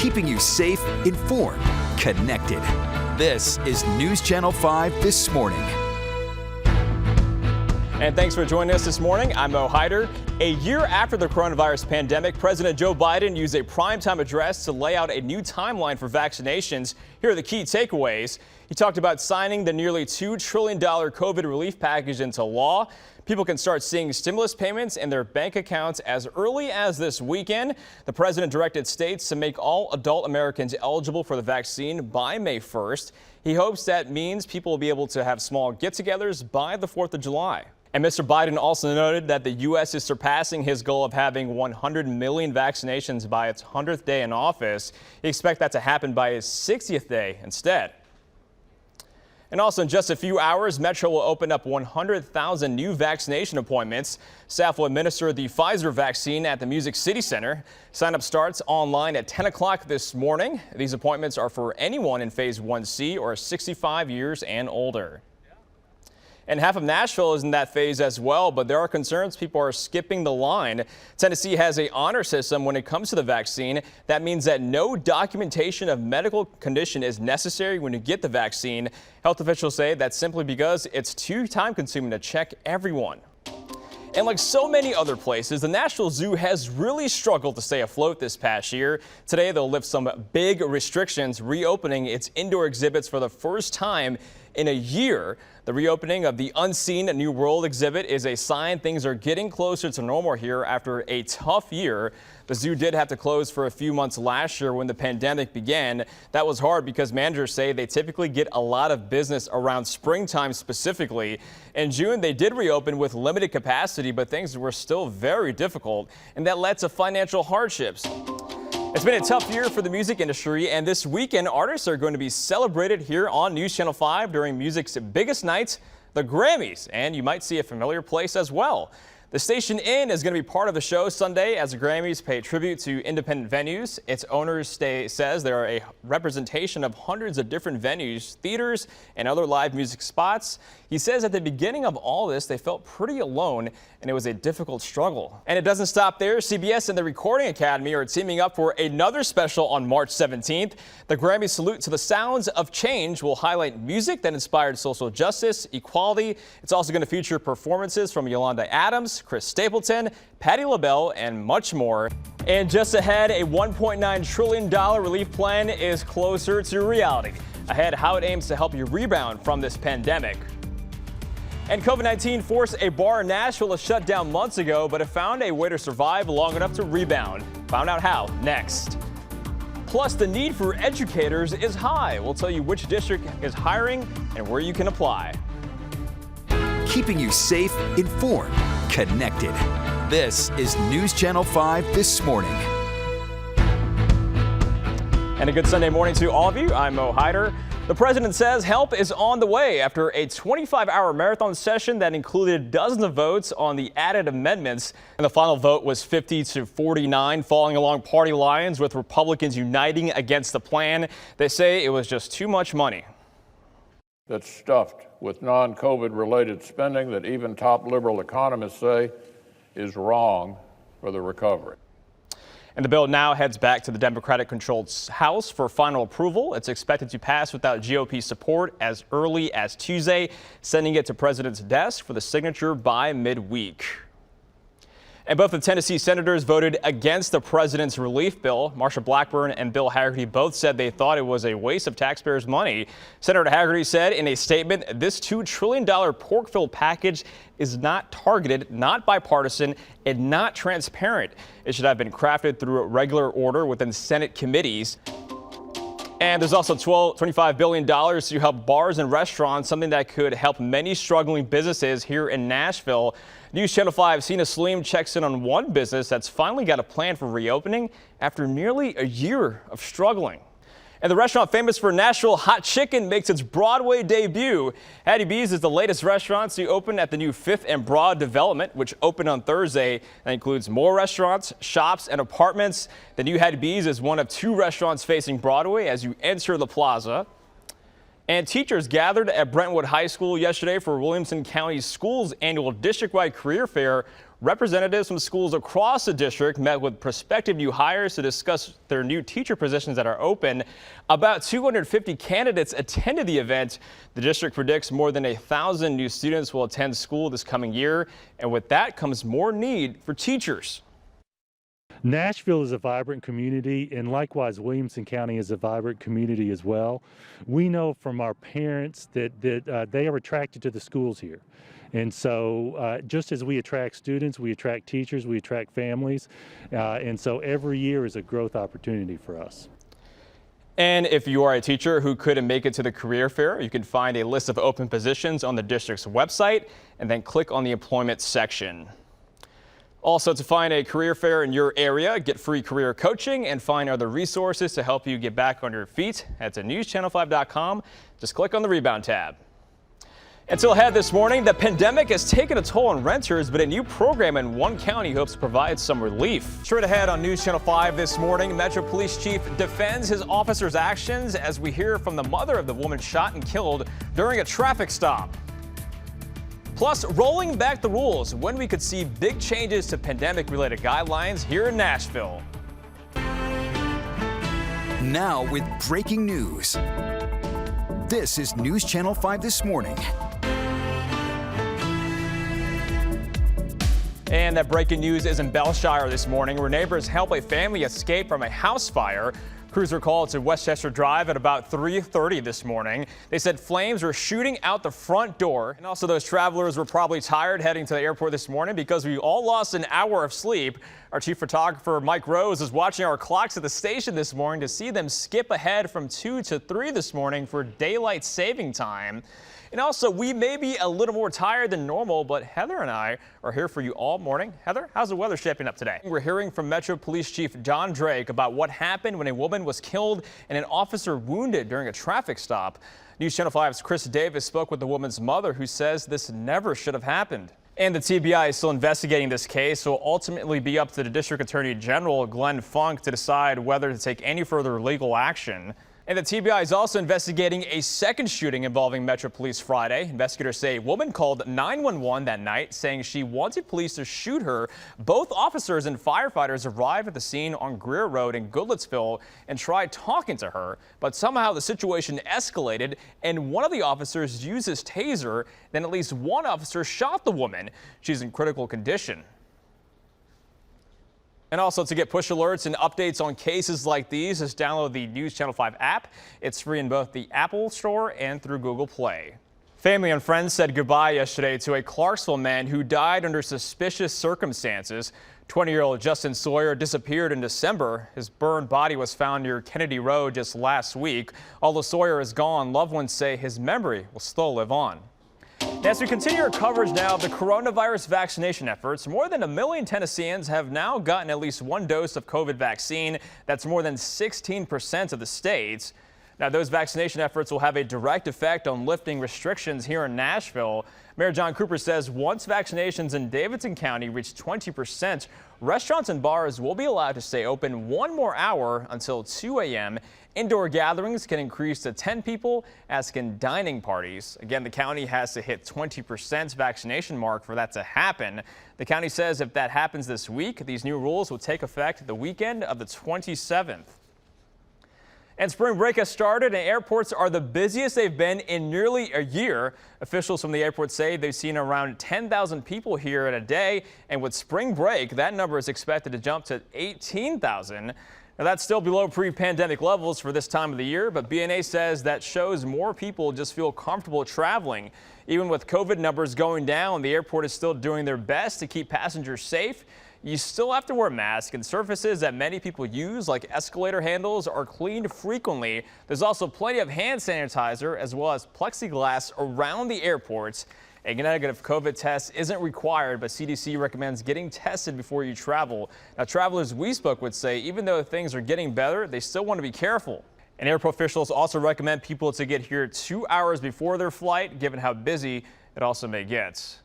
keeping you safe, informed, connected. This is News Channel 5 This Morning. And thanks for joining us this morning. I'm Haider. A year after the coronavirus pandemic, President Joe Biden used a primetime address to lay out a new timeline for vaccinations. Here are the key takeaways. He talked about signing the nearly $2 trillion COVID relief package into law. People can start seeing stimulus payments in their bank accounts as early as this weekend. The president directed states to make all adult Americans eligible for the vaccine by May 1st. He hopes that means people will be able to have small get-togethers by the 4th of July. And Mr. Biden also noted that the U.S. is surpassing his goal of having 100 million vaccinations by its 100th day in office. He expects that to happen by his 60th day instead. And also in just a few hours, Metro will open up 100,000 new vaccination appointments. Staff will administer the Pfizer vaccine at the Music City Center. Sign-up starts online at 10 o'clock this morning. These appointments are for anyone in Phase 1C or 65 years and older. And half of Nashville is in that phase as well, but there are concerns people are skipping the line. Tennessee has an honor system when it comes to the vaccine. That means that no documentation of medical condition is necessary when you get the vaccine. Health officials say that's simply because it's too time-consuming to check everyone. And like so many other places, the Nashville Zoo has really struggled to stay afloat this past year. Today, they'll lift some big restrictions, reopening its indoor exhibits for the first time in a year. The reopening of the Unseen New World exhibit is a sign things are getting closer to normal here after a tough year. The zoo did have to close for a few months last year when the pandemic began. That was hard because managers say they typically get a lot of business around springtime specifically. In June, they did reopen with limited capacity, but things were still very difficult, and that led to financial hardships. It's been a tough year for the music industry, and this weekend, artists are going to be celebrated here on News Channel 5 during music's biggest night, the Grammys, and you might see a familiar place as well. The Station Inn is going to be part of the show Sunday as the Grammys pay tribute to independent venues. Its owner says there are a representation of hundreds of different venues, theaters, and other live music spots. He says at the beginning of all this, they felt pretty alone, and it was a difficult struggle. And it doesn't stop there. CBS and the Recording Academy are teaming up for another special on March 17th. The Grammy Salute to the Sounds of Change will highlight music that inspired social justice, equality. It's also going to feature performances from Yolanda Adams, Chris Stapleton, Patti LaBelle, and much more. And just ahead, a $1.9 trillion relief plan is closer to reality. Ahead, how it aims to help you rebound from this pandemic. And COVID-19 forced a bar in Nashville to shut down months ago, but it found a way to survive long enough to rebound. Found out how next. Plus, the need for educators is high. We'll tell you which district is hiring and where you can apply. Keeping you safe, informed, connected. This is News Channel 5 This Morning. And a good Sunday morning to all of you. I'm Haider. The president says help is on the way after a 25-hour marathon session that included dozens of votes on the added amendments. And the final vote was 50-49, falling along party lines with Republicans uniting against the plan. They say it was just too much money. That's stuffed with non-COVID related spending that even top liberal economists say is wrong for the recovery. And the bill now heads back to the Democratic-controlled House for final approval. It's expected to pass without GOP support as early as Tuesday, sending it to President's desk for the signature by midweek. And both the Tennessee senators voted against the president's relief bill. Marsha Blackburn and Bill Hagerty both said they thought it was a waste of taxpayers' money. Senator Hagerty said in a statement, this $2 trillion pork-filled package is not targeted, not bipartisan, and not transparent. It should have been crafted through a regular order within Senate committees. And there's also $25 billion to help bars and restaurants, something that could help many struggling businesses here in Nashville. News Channel 5's Sina Saleem checks in on one business that's finally got a plan for reopening after nearly a year of struggling. And the restaurant famous for Nashville hot chicken makes its Broadway debut. Hattie B's is the latest restaurant to open at the new 5th and Broad development, which opened on Thursday. That includes more restaurants, shops, and apartments. The new Hattie B's is one of 2 restaurants facing Broadway as you enter the plaza. And teachers gathered at Brentwood High School yesterday for Williamson County Schools' annual district-wide career fair. Representatives from schools across the district met with prospective new hires to discuss their new teacher positions that are open. About 250 candidates attended the event. The district predicts more than 1,000 new students will attend school this coming year, and with that comes more need for teachers. Nashville is a vibrant community, and likewise Williamson County is a vibrant community as well. We know from our parents that they are attracted to the schools here. And so just as we attract students, we attract teachers, we attract families. And so every year is a growth opportunity for us. And if you are a teacher who couldn't make it to the career fair, you can find a list of open positions on the district's website and then click on the employment section. Also, to find a career fair in your area, get free career coaching and find other resources to help you get back on your feet, head to newschannel5.com. Just click on the Rebound tab. Until ahead this morning, the pandemic has taken a toll on renters, but a new program in one county hopes to provide some relief. Straight ahead on News Channel 5 this morning, Metro Police Chief defends his officer's actions as we hear from the mother of the woman shot and killed during a traffic stop. Plus, rolling back the rules when we could see big changes to pandemic-related guidelines here in Nashville. Now with breaking news. This is News Channel 5 This Morning. And that breaking news is in Bellshire this morning, where neighbors help a family escape from a house fire. Crews were called to Westchester Drive at about 3:30 this morning. They said flames were shooting out the front door. And also those travelers were probably tired heading to the airport this morning because we all lost an hour of sleep. Our chief photographer, Mike Rose, is watching our clocks at the station this morning to see them skip ahead from 2 to 3 this morning for daylight saving time. And also, we may be a little more tired than normal, but Heather and I are here for you all morning. Heather, how's the weather shaping up today? We're hearing from Metro Police Chief John Drake about what happened when a woman was killed and an officer wounded during a traffic stop. News Channel 5's Chris Davis spoke with the woman's mother, who says this never should have happened. And the TBI is still investigating this case, so it'll ultimately be up to the District Attorney General Glenn Funk to decide whether to take any further legal action. And the TBI is also investigating a second shooting involving Metro Police Friday. Investigators say a woman called 911 that night saying she wanted police to shoot her. Both officers and firefighters arrived at the scene on Greer Road in Goodlettsville and tried talking to her, but somehow the situation escalated and one of the officers used his taser. Then at least one officer shot the woman. She's in critical condition. And also, to get push alerts and updates on cases like these, just download the News Channel 5 app. It's free in both the Apple Store and through Google Play. Family and friends said goodbye yesterday to a Clarksville man who died under suspicious circumstances. 20-year-old Justin Sawyer disappeared in December. His burned body was found near Kennedy Road just last week. Although Sawyer is gone, loved ones say his memory will still live on. As we continue our coverage now of the coronavirus vaccination efforts, more than 1 million Tennesseans have now gotten at least one dose of COVID vaccine. That's more than 16% of the states. Now, those vaccination efforts will have a direct effect on lifting restrictions here in Nashville. Mayor John Cooper says once vaccinations in Davidson County reach 20%, restaurants and bars will be allowed to stay open one more hour until 2 a.m. Indoor gatherings can increase to 10 people, as can dining parties. Again, the county has to hit 20% vaccination mark for that to happen. The county says if that happens this week, these new rules will take effect the weekend of the 27th. And spring break has started, and airports are the busiest they've been in nearly a year. Officials from the airport say they've seen around 10,000 people here in a day, and with spring break, that number is expected to jump to 18,000. Now, that's still below pre-pandemic levels for this time of the year, but BNA says that shows more people just feel comfortable traveling. Even with COVID numbers going down, the airport is still doing their best to keep passengers safe. You still have to wear masks, and surfaces that many people use, like escalator handles, are cleaned frequently. There's also plenty of hand sanitizer as well as plexiglass around the airports. A negative COVID test isn't required, but CDC recommends getting tested before you travel. Now, travelers we spoke with say even though things are getting better, they still want to be careful. And airport officials also recommend people to get here 2 hours before their flight, given how busy it also may get.